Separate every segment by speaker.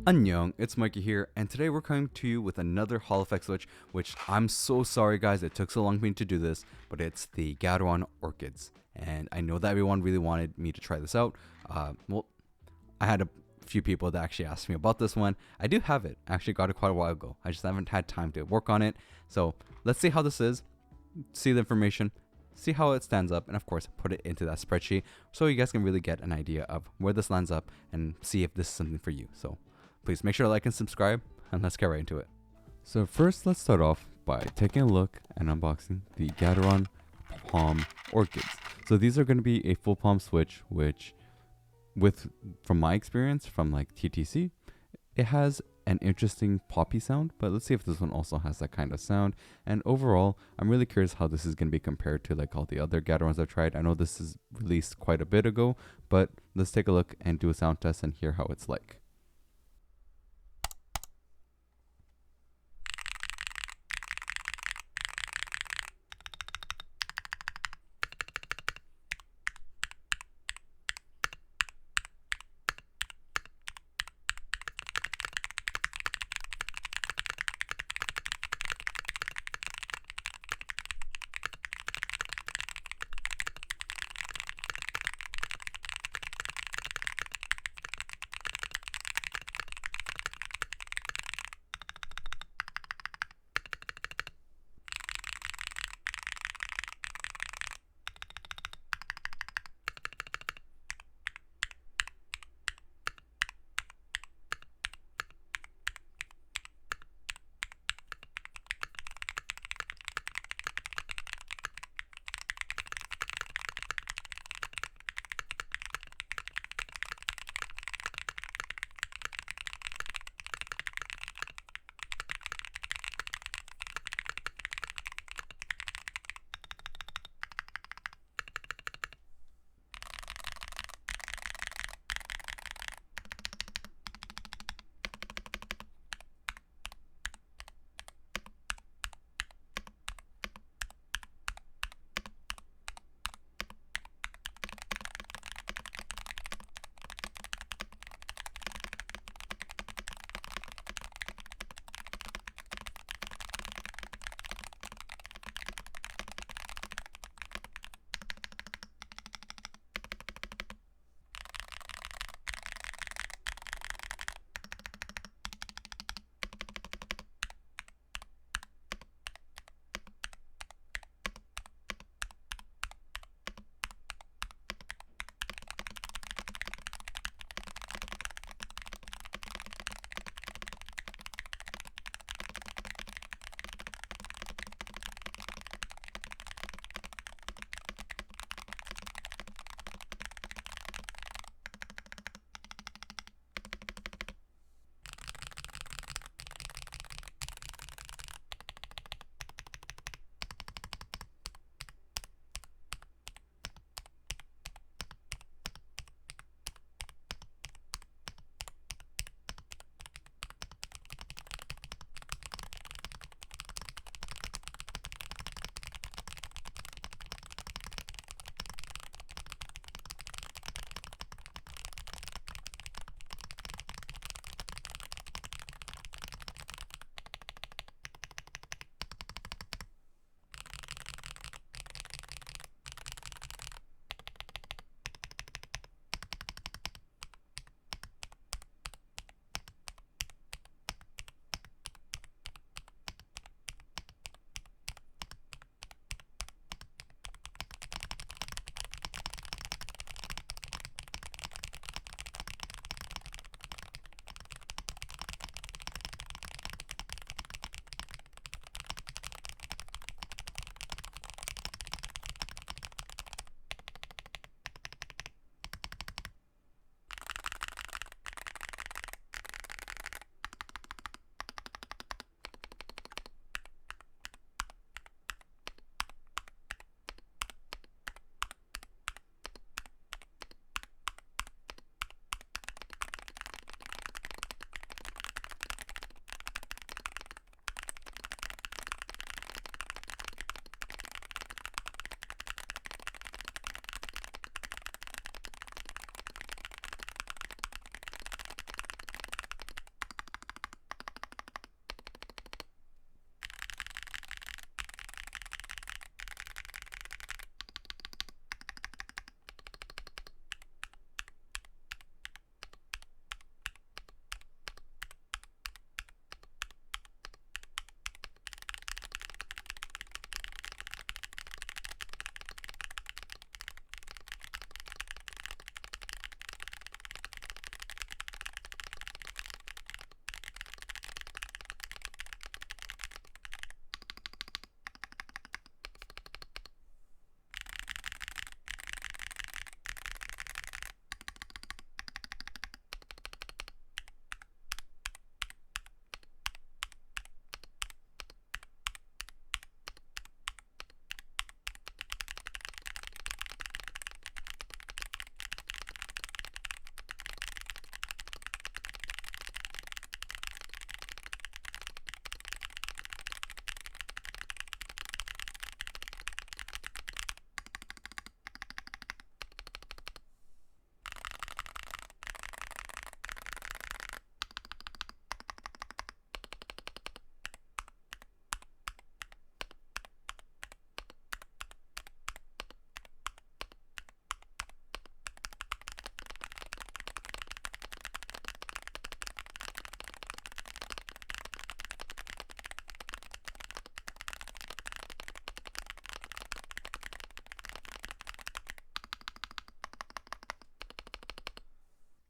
Speaker 1: Annyeong, it's Mikey here, and today we're coming to you with another Hall Effect Switch, which I'm so sorry guys, it took so long for me to do this, but it's the Gateron Orchids. And I know that everyone really wanted me to try this out. Well, I had a few people that actually asked me about this one. I do have it, I actually got it quite a while ago. I just haven't had time to work on it. So let's see how this is, see the information, see how it stands up, and of course put it into that spreadsheet so you guys can really get an idea of where this lands up and see if this is something for you. So please make sure to like and subscribe, and let's get right into it. So first, let's start off by taking a look and unboxing the Gateron Palm Orchids. So these are going to be a full palm switch, which from my experience from like TTC, it has an interesting poppy sound, but let's see if this one also has that kind of sound. And overall, I'm really curious how this is going to be compared to like all the other Gaterons I've tried. I know this is released quite a bit ago, but let's take a look and do a sound test and hear how it's like.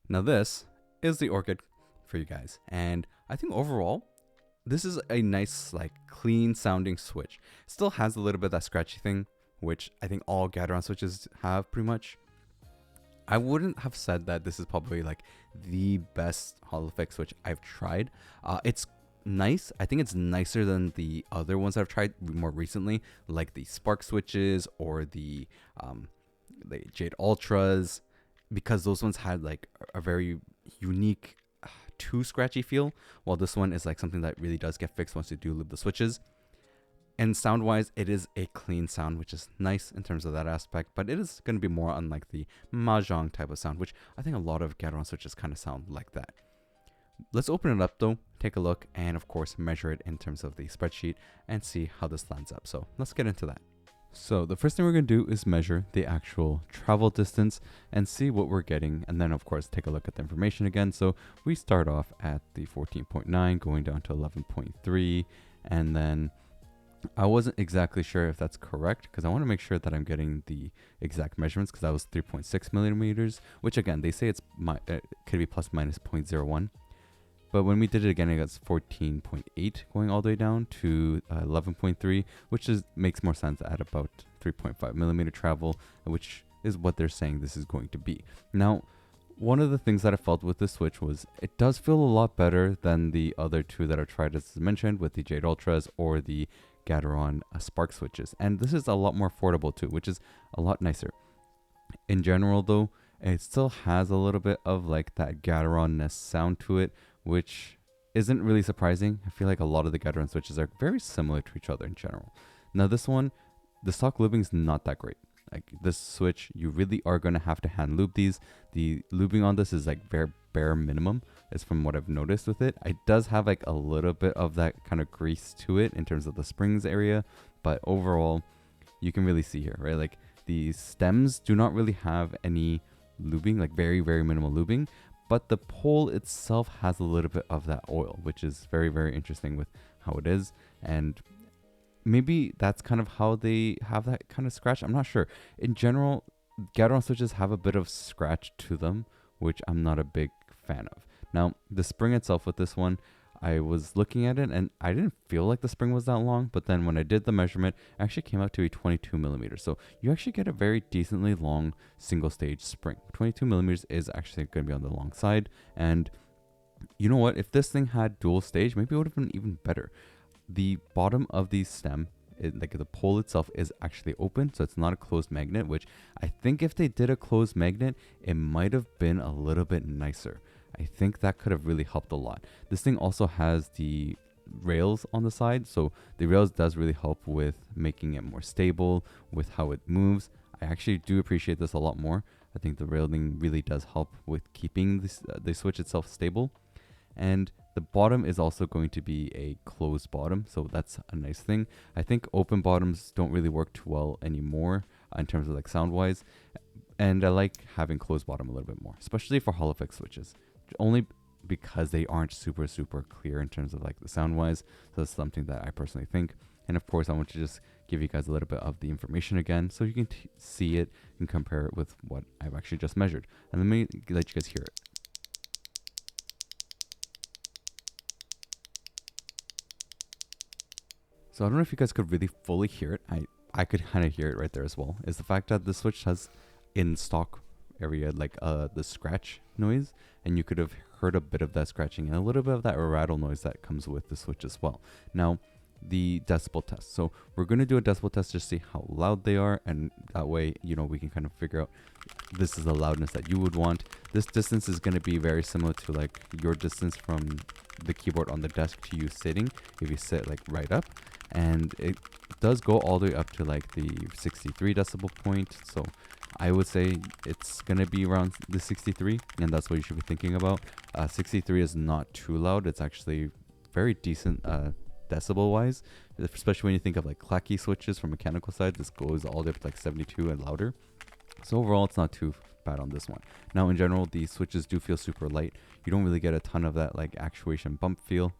Speaker 1: Now this is the Orchid for you guys, and I think overall this is a nice, like, clean sounding switch. Still has a little bit of that scratchy thing, which I think all Gateron switches have pretty much. I wouldn't have said that this is probably like the best Hall effect switch I've tried. It's nice. I think it's nicer than the other ones I've tried more recently, like the Spark switches or the Jade Ultras, because those ones had like a very unique too scratchy feel, while this one is like something that really does get fixed once you do lube the switches. And sound wise, it is a clean sound, which is nice in terms of that aspect, but it is going to be more unlike the Mahjong type of sound, which I think a lot of Gateron switches kind of sound like that. Let's open it up though, take a look, and of course measure it in terms of the spreadsheet and see how this lands up. So let's get into that. So the first thing we're going to do is measure the actual travel distance and see what we're getting, and then of course take a look at the information again. So we start off at the 14.9 going down to 11.3, and then I wasn't exactly sure if that's correct because I want to make sure that I'm getting the exact measurements, because that was 3.6 millimeters, which again they say it could be plus minus 0.01. But when we did it again, it got 14.8 going all the way down to 11.3, which makes more sense at about 3.5 millimeter travel, which is what they're saying this is going to be. Now, one of the things that I felt with this switch was it does feel a lot better than the other two that I've tried, as mentioned, with the Jade Ultras or the Gateron Spark switches. And this is a lot more affordable too, which is a lot nicer. In general though, it still has a little bit of like that Gateron-ness sound to it, which isn't really surprising. I feel like a lot of the Gateron switches are very similar to each other in general. Now this one, the stock lubing is not that great. Like this switch, you really are going to have to hand lube these. The lubing on this is like very bare minimum, is from what I've noticed with it. It does have like a little bit of that kind of grease to it in terms of the springs area, but overall you can really see here, right? Like the stems do not really have any lubing, like very, very minimal lubing, but the pole itself has a little bit of that oil, which is very, very interesting with how it is. And maybe that's kind of how they have that kind of scratch. I'm not sure. In general, Gateron switches have a bit of scratch to them, which I'm not a big fan of. Now, the spring itself with this one, I was looking at it and I didn't feel like the spring was that long, but then when I did the measurement, it actually came out to be 22 millimeters. So you actually get a very decently long single stage spring. 22 millimeters is actually going to be on the long side. And you know what? If this thing had dual stage, maybe it would have been even better. The bottom of the stem, like the pole itself, is actually open, so it's not a closed magnet, which I think if they did a closed magnet, it might have been a little bit nicer. I think that could have really helped a lot. This thing also has the rails on the side, so the rails does really help with making it more stable with how it moves. I actually do appreciate this a lot more. I think the railing really does help with keeping this, the switch itself stable. And the bottom is also going to be a closed bottom, so that's a nice thing. I think open bottoms don't really work too well anymore in terms of like sound wise, and I like having closed bottom a little bit more, especially for Hall effect switches, only because they aren't super clear in terms of like the sound wise. So that's something that I personally think. And of course I want to just give you guys a little bit of the information again so you can see it and compare it with what I've actually just measured, and let me let you guys hear it. So I don't know if you guys could really fully hear it. I could kind of hear it right there as well. Is the fact that the switch has in stock area like the scratch noise, and you could have heard a bit of that scratching and a little bit of that rattle noise that comes with the switch as well. Now the decibel test. So we're going to do a decibel test to see how loud they are, and that way, you know, we can kind of figure out this is the loudness that you would want. This distance is going to be very similar to like your distance from the keyboard on the desk to you sitting, if you sit like right up. And it does go all the way up to like the 63 decibel point. So I would say it's going to be around the 63, and that's what you should be thinking about. 63 is not too loud. It's actually very decent decibel wise, especially when you think of like clacky switches from mechanical side. This goes all the way up to like 72 and louder. So overall, it's not too bad on this one. Now in general, the switches do feel super light. You don't really get a ton of that like actuation bump feel,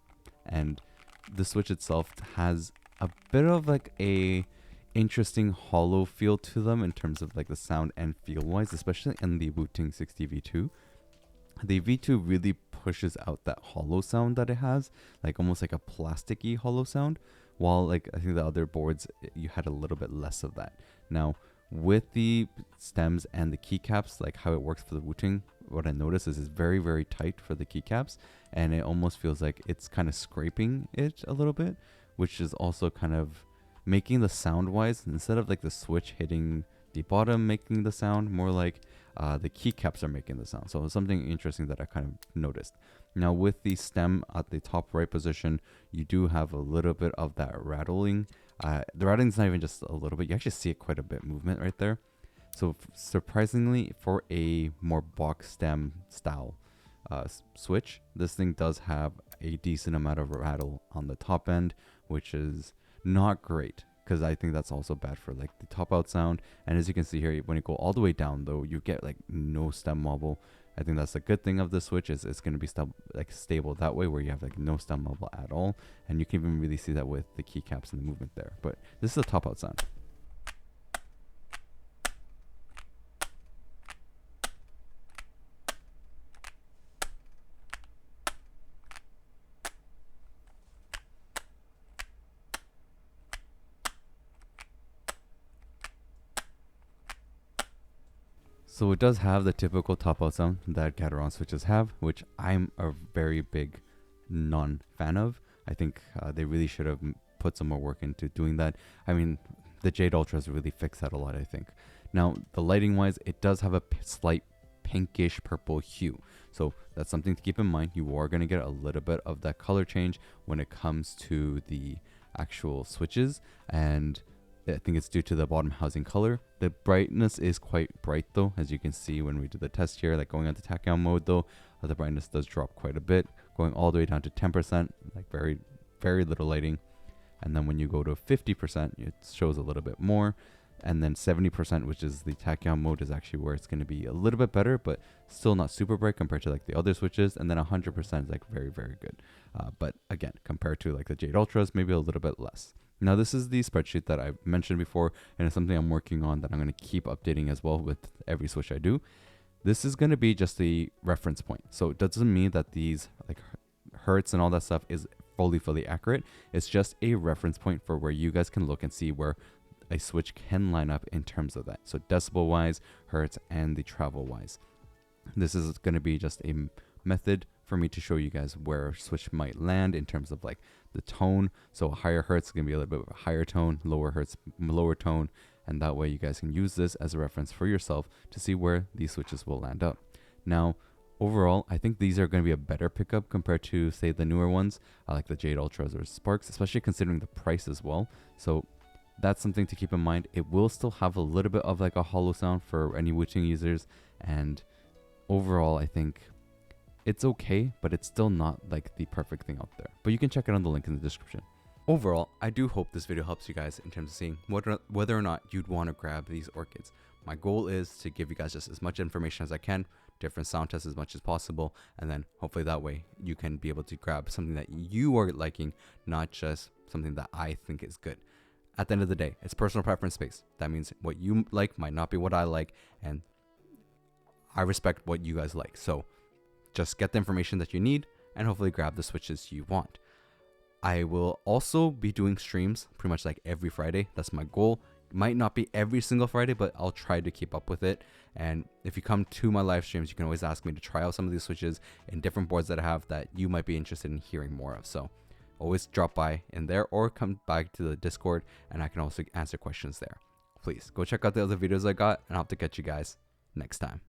Speaker 1: and the switch itself has a bit of like a interesting hollow feel to them in terms of like the sound and feel wise, especially in the Wooting 60V2. The V2 really pushes out that hollow sound that it has, like almost like a plasticky hollow sound, while like I think the other boards you had a little bit less of that. Now with the stems and the keycaps, like how it works for the Wooting, what I noticed is it's very, very tight for the keycaps, and it almost feels like it's kind of scraping it a little bit, which is also kind of making the sound wise, instead of like the switch hitting the bottom making the sound, more like the keycaps are making the sound. So it's something interesting that I kind of noticed. Now with the stem at the top right position, you do have a little bit of that rattling. The rattling is not even just a little bit, you actually see it quite a bit movement right there. So surprisingly, for a more box stem style switch, this thing does have a decent amount of rattle on the top end, which is not great, because I think that's also bad for like the top out sound. And as you can see here, when you go all the way down though, you get like no stem wobble. I think that's the good thing of the switch, is it's going to be stable that way, where you have like no stem wobble at all. And you can even really see that with the keycaps and the movement there. But this is a top out sound. So it does have the typical top out sound that Gateron switches have, which I'm a very big non-fan of. I think they really should have put some more work into doing that. I mean, the Jade Ultras really fixed that a lot, I think. Now, the lighting wise, it does have a slight pinkish purple hue. So that's something to keep in mind. You are going to get a little bit of that color change when it comes to the actual switches, and I think it's due to the bottom housing color. The brightness is quite bright though, as you can see when we do the test here. Like going on to tachyon mode though, the brightness does drop quite a bit, going all the way down to 10%, like very, very little lighting. And then when you go to 50%, it shows a little bit more. And then 70%, which is the tachyon mode, is actually where it's going to be a little bit better, but still not super bright compared to like the other switches. And then 100% is like very, very good. But again, compared to like the Jade Ultras, maybe a little bit less. Now this is the spreadsheet that I mentioned before, and it's something I'm working on that I'm going to keep updating as well with every switch I do. This is going to be just the reference point. So it doesn't mean that these like hertz and all that stuff is fully accurate. It's just a reference point for where you guys can look and see where a switch can line up in terms of that. So decibel wise, hertz, and the travel wise. This is going to be just a method for me to show you guys where a switch might land in terms of like the tone. So higher hertz is going to be a little bit of a higher tone, lower hertz, lower tone, and that way you guys can use this as a reference for yourself to see where these switches will land up. Now overall, I think these are going to be a better pickup compared to say the newer ones like the Jade Ultras or Sparks, especially considering the price as well. So that's something to keep in mind. It will still have a little bit of like a hollow sound for any Wooting users, and overall I think it's okay, but it's still not like the perfect thing out there. But you can check it on the link in the description. Overall, I do hope this video helps you guys in terms of seeing whether or not you'd want to grab these orchids. My goal is to give you guys just as much information as I can, different sound tests as much as possible, and then hopefully that way you can be able to grab something that you are liking, not just something that I think is good. At the end of the day, it's personal preference based. That means what you like might not be what I like, and I respect what you guys like. So just get the information that you need and hopefully grab the switches you want. I will also be doing streams pretty much like every Friday. That's my goal. It might not be every single Friday, but I'll try to keep up with it. And if you come to my live streams, you can always ask me to try out some of these switches and different boards that I have that you might be interested in hearing more of. So always drop by in there or come back to the Discord, and I can also answer questions there. Please go check out the other videos I got, and I'll have to catch you guys next time.